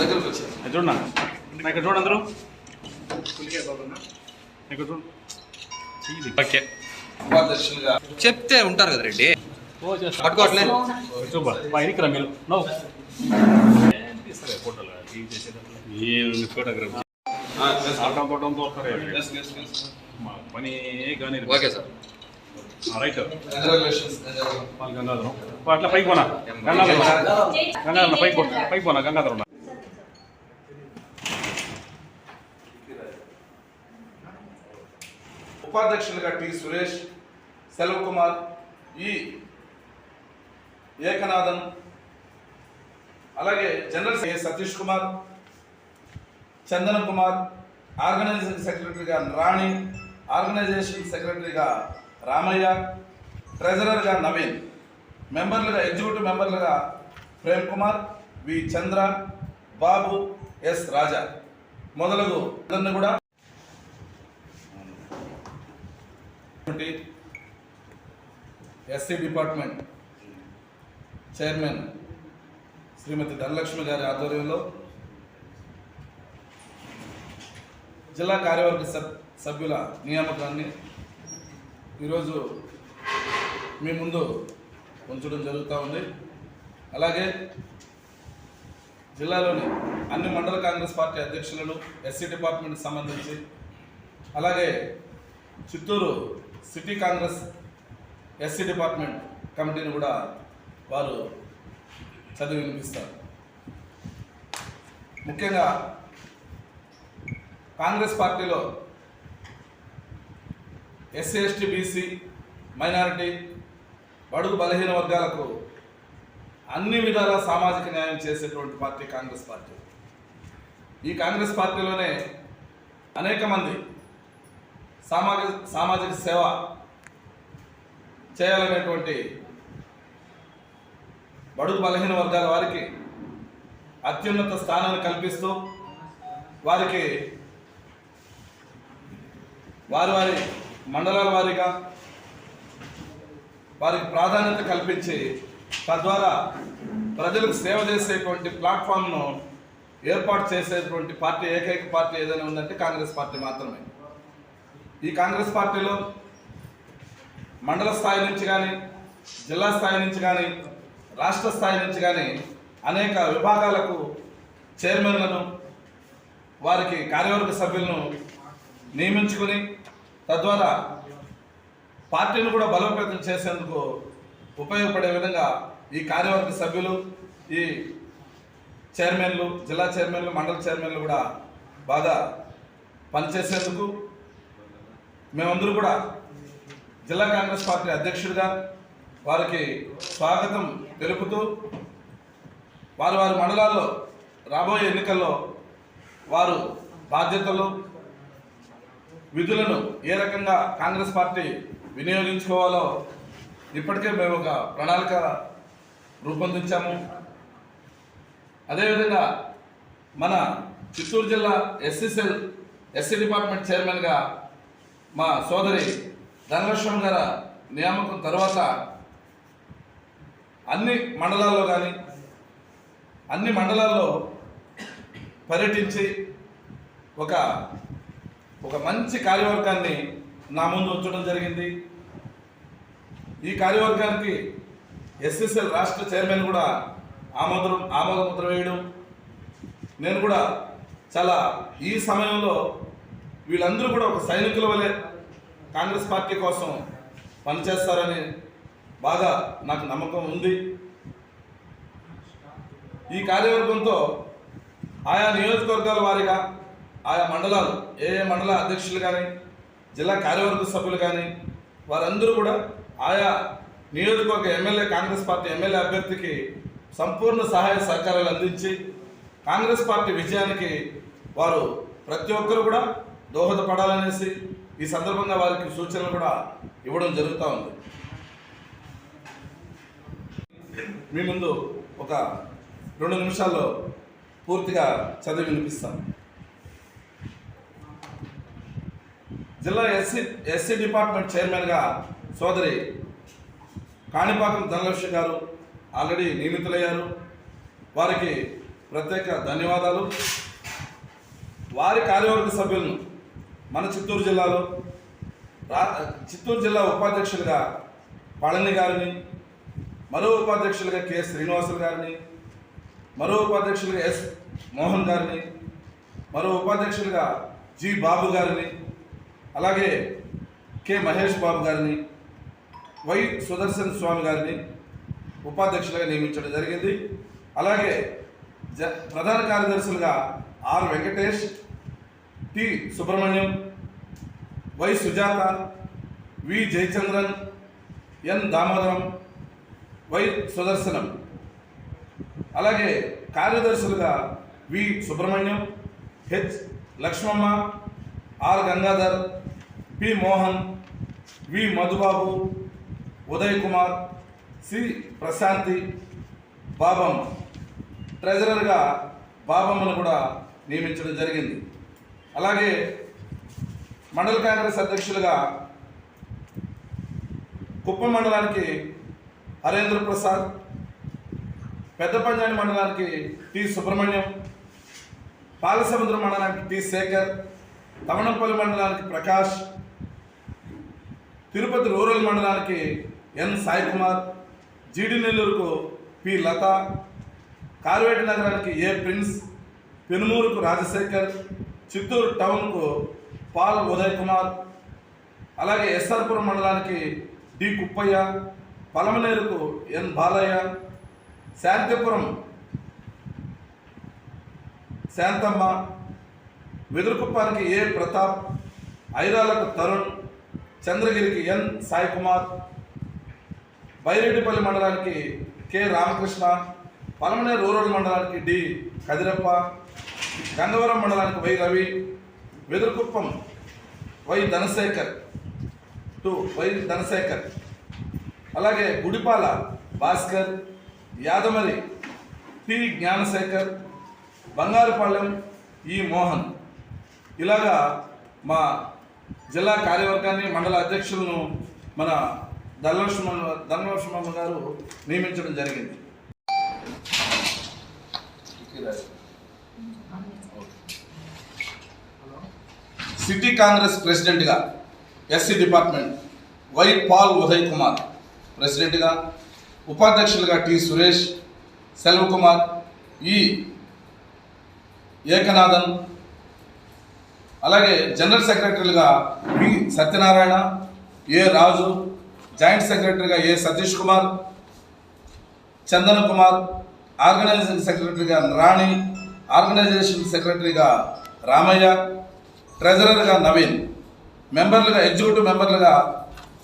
దగ్గరకు వచ్చారు. చూడన్నా ఇక్కడ చూడండి అందరూ ఇక్కడ చూడండి. ఓకే ఉపాధ్యక్షులుగా చెప్తే ఉంటారు కదా రెడ్డి పట్టుకోవట్లేదు. చూపా మీరు నవ్వు ఫోటోలు ఫోటోగ్రఫీ పని కానీ okay sir right congratulations. Gangadharam అట్లా పైకి పోనా గంగాధరం పైకి పోనా గంగాధరం ఉపాధ్యక్షులుగా టి సురేష్, సెల్వ కుమార్, ఈ ఏకనాథన్, అలాగే జనరల్ సతీష్ కుమార్, చందన కుమార్, ఆర్గనైజింగ్ సెక్రటరీగా రాణి, ఆర్గనైజేషన్ సెక్రటరీగా రామయ్య, ట్రెజరర్గా నవీన్, మెంబర్లుగా ఎగ్జిక్యూటివ్ మెంబర్లుగా ప్రేమ్ కుమార్, వి చంద్ర, బాబు, ఎస్ రాజా మొదలగు అందరినీ కూడా ఎస్సీ డిపార్ట్మెంట్ చైర్మన్ శ్రీమతి ధనలక్ష్మి గారి ఆధ్వర్యంలో జిల్లా కార్యవర్గ సభ్యుల నియామకాన్ని ఈరోజు మీ ముందు ఉంచడం జరుగుతూ ఉంది. అలాగే జిల్లాలోని అన్ని మండల కాంగ్రెస్ పార్టీ అధ్యక్షులను ఎస్సీ డిపార్ట్మెంట్కి సంబంధించి, అలాగే Chittoor city Congress SC department కమిటీని కూడా వారు చదివి వినిపిస్తారు. ముఖ్యంగా కాంగ్రెస్ పార్టీలో ఎస్సీ ఎస్టీ బీసీ మైనారిటీ బడుగు బలహీన వర్గాలకు అన్ని విధాల సామాజిక న్యాయం చేసేటువంటి పార్టీ కాంగ్రెస్ పార్టీ. ఈ కాంగ్రెస్ పార్టీలోనే అనేక మంది సామాజిక సేవ చేయాలనేటువంటి బడుగు బలహీన వర్గాల వారికి అత్యున్నత స్థానాన్ని కల్పిస్తూ వారికి వారి మండలాల వారీగా వారికి ప్రాధాన్యత కల్పించి తద్వారా ప్రజలకు సేవ చేసేటువంటి ప్లాట్ఫామ్ను ఏర్పాటు చేసేటువంటి పార్టీ ఏకైక పార్టీ ఏదైనా ఉందంటే కాంగ్రెస్ పార్టీ మాత్రమే. ఈ కాంగ్రెస్ పార్టీలో మండల స్థాయి నుంచి కానీ, జిల్లా స్థాయి నుంచి కానీ, రాష్ట్ర స్థాయి నుంచి కానీ అనేక విభాగాలకు చైర్మన్లను, వారికి కార్యవర్గ సభ్యులను నియమించుకుని తద్వారా పార్టీని కూడా బలోపేతం చేసేందుకు ఉపయోగపడే విధంగా ఈ కార్యవర్గ సభ్యులు, ఈ చైర్మన్లు, జిల్లా చైర్మన్లు, మండల చైర్మన్లు కూడా బాగా పనిచేసేందుకు మేమందరూ కూడా జిల్లా కాంగ్రెస్ పార్టీ అధ్యక్షుడిగా వారికి స్వాగతం తెలుపుతూ వారి మండలాల్లో రాబోయే ఎన్నికల్లో వారు బాధ్యతలు, విధులను ఏ రకంగా కాంగ్రెస్ పార్టీ వినియోగించుకోవాలో ఇప్పటికే మేము ఒక ప్రణాళిక రూపొందించాము. అదేవిధంగా మన చిత్తూరు జిల్లా ఎస్సీ డిపార్ట్మెంట్ చైర్మన్గా మా సోదరి ధనలక్ష్మి గారి నియామకం తర్వాత అన్ని మండలాల్లో కానీ అన్ని మండలాల్లో పర్యటించి ఒక మంచి కార్యవర్గాన్ని నా ముందు ఉంచడం జరిగింది. ఈ కార్యవర్గానికి ఎస్సీసీఎల్ రాష్ట్ర చైర్మన్ కూడా ఆమోదముద్ర వేయడం, నేను కూడా చాలా ఈ సమయంలో వీళ్ళందరూ కూడా ఒక సైనికుల వలె కాంగ్రెస్ పార్టీ కోసం పనిచేస్తారని బాగా నాకు నమ్మకం ఉంది. ఈ కార్యవర్గంతో ఆయా నియోజకవర్గాల వారీగా ఆయా మండలాలు ఏ మండల అధ్యక్షులు కానీ, జిల్లా కార్యవర్గ సభ్యులు కానీ వారందరూ కూడా ఆయా నియోజకవర్గ ఎమ్మెల్యే, కాంగ్రెస్ పార్టీ ఎమ్మెల్యే అభ్యర్థికి సంపూర్ణ సహాయ సహకారాలు అందించి కాంగ్రెస్ పార్టీ విజయానికి వారు ప్రతి ఒక్కరు కూడా దోహదపడాలనేసి ఈ సందర్భంగా వారికి సూచనలు కూడా ఇవ్వడం జరుగుతూ ఉంది. మీ ముందు ఒక 2 నిమిషాల్లో పూర్తిగా చదివి వినిపిస్తాం. జిల్లా ఎస్సీ డిపార్ట్మెంట్ చైర్మన్గా సోదరి కాణిపాకం ధనలక్ష్మి గారు ఆల్రెడీ నియమితులయ్యారు. వారికి ప్రత్యేక ధన్యవాదాలు. వారి కార్యవర్గ సభ్యులను మన చిత్తూరు జిల్లాలో చిత్తూరు జిల్లా ఉపాధ్యక్షులుగా పళని గారిని, మరో ఉపాధ్యక్షులుగా కె శ్రీనివాసులు గారిని, మరో ఉపాధ్యక్షులుగా ఎస్ మోహన్ గారిని, మరో ఉపాధ్యక్షులుగా జి బాబు గారిని, అలాగే కె మహేష్ బాబు గారిని, వై సుదర్శన్ స్వామి గారిని ఉపాధ్యక్షులుగా నియమించడం జరిగింది. అలాగే ప్రధాన కార్యదర్శులుగా R Venkatesh, T Subrahmanyam, Y Sujatha, V Jayachandran, N Damodaram, Y Sudarshanam. అలాగే కార్యదర్శులుగా V Subrahmanyam, H Lakshmamma, R Gangadhar, P Mohan, V Madhubabu, Uday Kumar, C Prashanthi, Babamma. ట్రెజరర్గా బాబమ్మను కూడా నియమించడం జరిగింది. అలాగే మండల కాంగ్రెస్ అధ్యక్షులుగా కుప్పం మండలానికి హరేంద్ర ప్రసాద్, పెద్ద పంజాని మండలానికి టి సుబ్రహ్మణ్యం, పాలసముద్రం మండలానికి టి శేఖర్, తమణంపల్లి మండలానికి ప్రకాష్, తిరుపతి రూరల్ మండలానికి ఎన్ సాయి కుమార్, జీడి నెల్లూరుకు పి లత, కార్వేటి నగరానికి ఏ ప్రిన్స్, పెనుమూరుకు రాజశేఖర్, చిత్తూరు టౌన్కు పాల్ ఉదయ్ కుమార్, అలాగే ఎస్ఆర్పురం మండలానికి డి కుప్పయ్య, పలమనేరుకు ఎన్ బాలయ్య, శాంతిపురం శాంతమ్మ, వెదురుకుప్పానికి ఏ ప్రతాప్, ఐరాలకు తరుణ్, చంద్రగిరికి ఎన్ సాయి కుమార్, బైరెడ్డిపల్లి మండలానికి కె రామకృష్ణ, పలమనేరు రూరల్ మండలానికి డి కదిరప్ప, గంగవరం మండలానికి వై రవి, వెదురుకుప్పం వై ధనశేఖర్ అలాగే గుడిపాల భాస్కర్, యాదమరి టి జ్ఞానశేఖర్, బంగారుపాలెం ఈ మోహన్. ఇలాగా మా జిల్లా కార్యవర్గాన్ని, మండల అధ్యక్షులను మన ధనలక్ష్మమ్మ గారు నియమించడం జరిగింది. సిటీ కాంగ్రెస్ ప్రెసిడెంట్గా SC department Y Paul Uday Kumar ప్రెసిడెంట్గా, ఉపాధ్యక్షులుగా టి సురేష్, సెల్వకుమార్, ఈ ఏకనాథన్, అలాగే జనరల్ సెక్రటరీలుగా V Satyanarayana, A Raju, joint సెక్రటరీగా ఏ సతీష్ కుమార్, చందన్ కుమార్, ఆర్గనైజింగ్ సెక్రటరీగా రాణి, ఆర్గనైజేషన్ సెక్రటరీగా రామయ్య, ట్రెజరర్గా నవీన్, మెంబర్లుగా ఎగ్జిక్యూటివ్ మెంబర్లుగా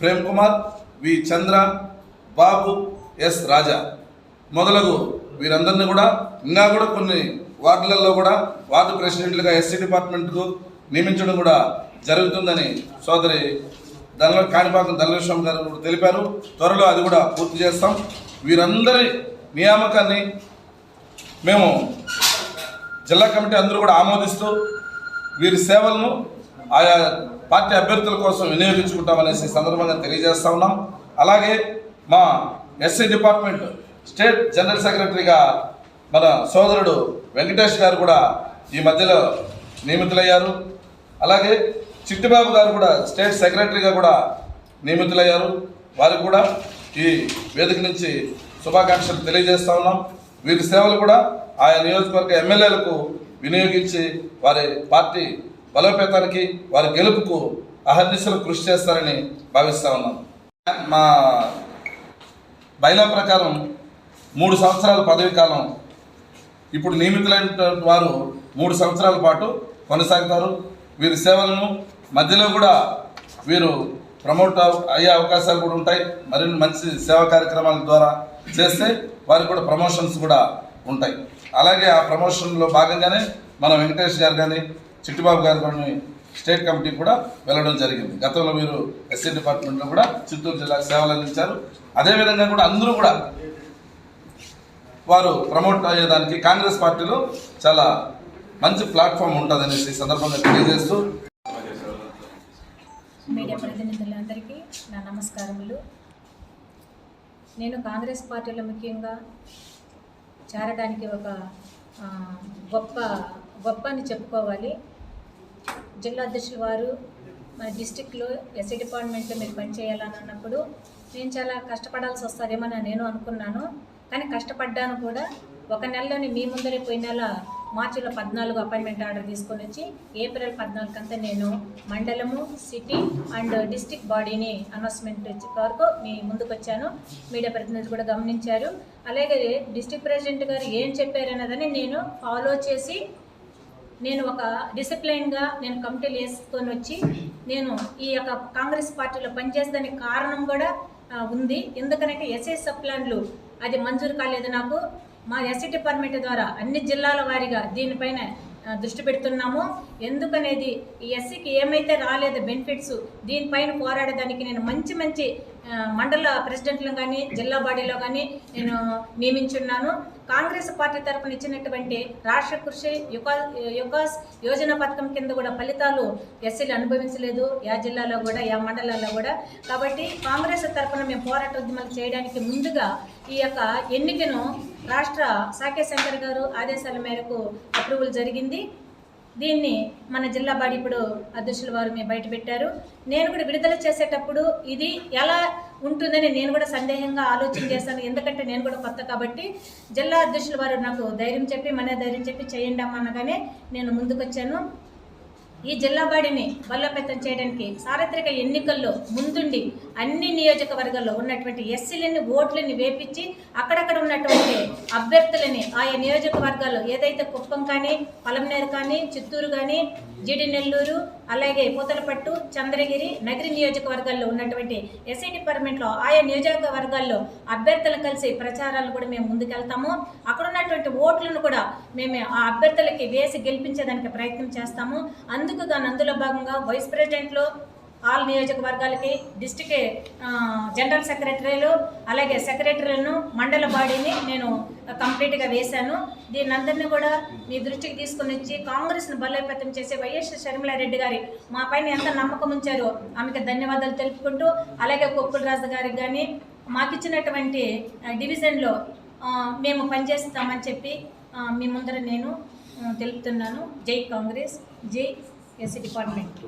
ప్రేమ్ కుమార్, వి చంద్ర, బాబు, ఎస్ రాజా మొదలగు వీరందరినీ కూడా ఇంకా కూడా కొన్ని వార్డులలో కూడా వార్డు ప్రెసిడెంట్లుగా ఎస్సీ డిపార్ట్మెంట్కు నియమించడం కూడా జరుగుతుందని సోదరి కాణిపాకం ధనలక్ష్మి గారు కూడా తెలిపారు. త్వరలో అది కూడా పూర్తి చేస్తాం. వీరందరి నియామకాన్ని మేము జిల్లా కమిటీ అందరూ కూడా ఆమోదిస్తూ వీరి సేవలను ఆయా పార్టీ అభ్యర్థుల కోసం వినియోగించుకుంటామనేసి సందర్భంగా తెలియజేస్తా ఉన్నాం. అలాగే మా ఎస్సీ డిపార్ట్మెంట్ స్టేట్ జనరల్ సెక్రటరీగా మన సోదరుడు వెంకటేష్ గారు కూడా ఈ మధ్యలో నియమితులయ్యారు. అలాగే చిట్టిబాబు గారు కూడా స్టేట్ సెక్రటరీగా కూడా నియమితులయ్యారు. వారికి కూడా ఈ వేదిక నుంచి శుభాకాంక్షలు తెలియజేస్తా ఉన్నాం. వీరి సేవలు కూడా ఆయా నియోజకవర్గ ఎమ్మెల్యేలకు వినియోగించి వారి పార్టీ బలోపేతానికి, వారి గెలుపుకు అహర్నిశలు కృషి చేస్తారని భావిస్తా ఉన్నాం. మా బైలా ప్రకారం 3 సంవత్సరాల పదవీ కాలం ఇప్పుడు నియమితులైన వారు 3 సంవత్సరాల పాటు కొనసాగుతారు. వీరి సేవలను మధ్యలో కూడా వీరు ప్రమోట్ అయ్యే అవకాశాలు కూడా ఉంటాయి. మరిన్ని మంచి సేవా కార్యక్రమాల ద్వారా చేస్తే వారికి కూడా ప్రమోషన్స్ కూడా ఉంటాయి. అలాగే ఆ ప్రమోషన్లో భాగంగానే మన వెంకటేష్ గారు కానీ చిట్టిబాబు గారు కానీ స్టేట్ కమిటీ కూడా వెళ్ళడం జరిగింది. గతంలో మీరు ఎస్సీ డిపార్ట్మెంట్లో కూడా చిత్తూరు జిల్లాకు సేవలు అందించారు. అదేవిధంగా కూడా అందరూ కూడా వారు ప్రమోట్ అయ్యేదానికి కాంగ్రెస్ పార్టీలో చాలా మంచి ప్లాట్ఫామ్ ఉంటుందనేసి సందర్భంగా తెలియజేస్తూ మీడియా ప్రతినిధులందరికీ నా నమస్కారములు. నేను కాంగ్రెస్ పార్టీలో ముఖ్యంగా చేరడానికి ఒక ఆ, గొప్ప గొప్ప అని చెప్పుకోవాలి. జిల్లా అధ్యక్షుల వారు మన డిస్టిక్లో ఎస్సీ డిపార్ట్మెంట్లో మీరు పనిచేయాలని అన్నప్పుడు నేను చాలా కష్టపడాల్సి వస్తుందేమో నేను అనుకున్నాను. కానీ కష్టపడ్డాను కూడా. ఒక నెలలోని మీ ముందరే పోయిన నెల మార్చిలో 14 అపాయింట్మెంట్ ఆర్డర్ తీసుకొని వచ్చి ఏప్రిల్ 14 అంతా నేను మండలము, సిటీ అండ్ డిస్టిక్ బాడీని అనౌన్స్మెంట్ ఇచ్చే వరకు మీ ముందుకు వచ్చాను. మీడియా ప్రతినిధులు కూడా గమనించారు. అలాగే డిస్టిక్ ప్రెసిడెంట్ గారు ఏం చెప్పారన్నదని నేను ఫాలో చేసి నేను ఒక డిసిప్లైన్గా నేను కమిటీలు వేసుకొని వచ్చి నేను ఈ యొక్క కాంగ్రెస్ పార్టీలో పనిచేసేదానికి కారణం కూడా ఉంది. ఎందుకనంటే ఎస్ఐ సబ్ ప్లాన్లు అది మంజూరు కాలేదు నాకు. మా ఎస్సీ డిపార్ట్మెంట్ ద్వారా అన్ని జిల్లాల వారీగా దీనిపైన దృష్టి పెడుతున్నాము. ఎందుకనేది ఈ ఎస్సీకి ఏమైతే రాలేదు బెనిఫిట్స్ దీనిపైన పోరాడడానికి నేను మంచి మండల ప్రెసిడెంట్లు కానీ జిల్లా బాడీలో కానీ నేను నియమించున్నాను. కాంగ్రెస్ పార్టీ తరఫున ఇచ్చినటువంటి రాష్ట్ర కృషి యుకాస్ యోజన పథకం కింద కూడా ఫలితాలు ఎస్సీలు అనుభవించలేదు, యా జిల్లాలో కూడా యా మండలాల్లో కూడా. కాబట్టి కాంగ్రెస్ తరఫున మేము పోరాటోద్యమాలు చేయడానికి ముందుగా ఈ యొక్క ఎన్నికను రాష్ట్ర సాకే శంకర్ గారు ఆదేశాల మేరకు అప్రూవల్ జరిగింది. దీన్ని మన జిల్లా బాడీ ఇప్పుడు అధ్యక్షుల వారు మేము బయట పెట్టారు. నేను కూడా విడుదల చేసేటప్పుడు ఇది ఎలా ఉంటుందని నేను కూడా సందేహంగా ఆలోచన చేశాను. ఎందుకంటే నేను కూడా కొత్త కాబట్టి జిల్లా అధ్యక్షుల వారు నాకు ధైర్యం చెప్పి మన ధైర్యం చెప్పి చేయండి అమ్మ అనగానే నేను ముందుకొచ్చాను. ఈ జిల్లా బాడీని బలోపేతం చేయడానికి సార్వత్రిక ఎన్నికల్లో ముందుండి అన్ని నియోజకవర్గాల్లో ఉన్నటువంటి ఎస్సీలని ఓట్లని వేపించి అక్కడక్కడ ఉన్నటువంటి అభ్యర్థులని ఆయా నియోజకవర్గాల్లో ఏదైతే కుప్పం కానీ, పలమనేరు కానీ, చిత్తూరు కానీ, జీడి నెల్లూరు, అలాగే పూతలపట్టు, చంద్రగిరి, నగరి నియోజకవర్గాల్లో ఉన్నటువంటి ఎస్సీ డిపార్ట్మెంట్లో ఆయా నియోజకవర్గాల్లో అభ్యర్థులు కలిసి ప్రచారాలు కూడా మేము ముందుకెళ్తాము. అక్కడ ఉన్నటువంటి ఓట్లను కూడా మేము ఆ అభ్యర్థులకి వేసి గెలిపించేదానికి ప్రయత్నం చేస్తాము. అందులో భాగంగా వైస్ ప్రెసిడెంట్లు ఆల్ నియోజకవర్గాలకి, డిస్టిక్ జనరల్ సెక్రటరీలు, అలాగే సెక్రటరీలను, మండల బాడీని నేను కంప్లీట్గా వేశాను. దీనందరినీ కూడా మీ దృష్టికి తీసుకుని వచ్చి కాంగ్రెస్ను బలోపేతం చేసే వైఎస్ షర్మిలారెడ్డి గారి మా పైన ఎంత నమ్మకం ఉంచారో ఆమెకు ధన్యవాదాలు తెలుపుకుంటూ, అలాగే కొప్పుల రాజు గారికి కానీ మాకిచ్చినటువంటి డివిజన్లో మేము పనిచేస్తామని చెప్పి మీ ముందర నేను తెలుపుతున్నాను. జై కాంగ్రెస్, జై ఎస్సీ డిపార్ట్మెంట్.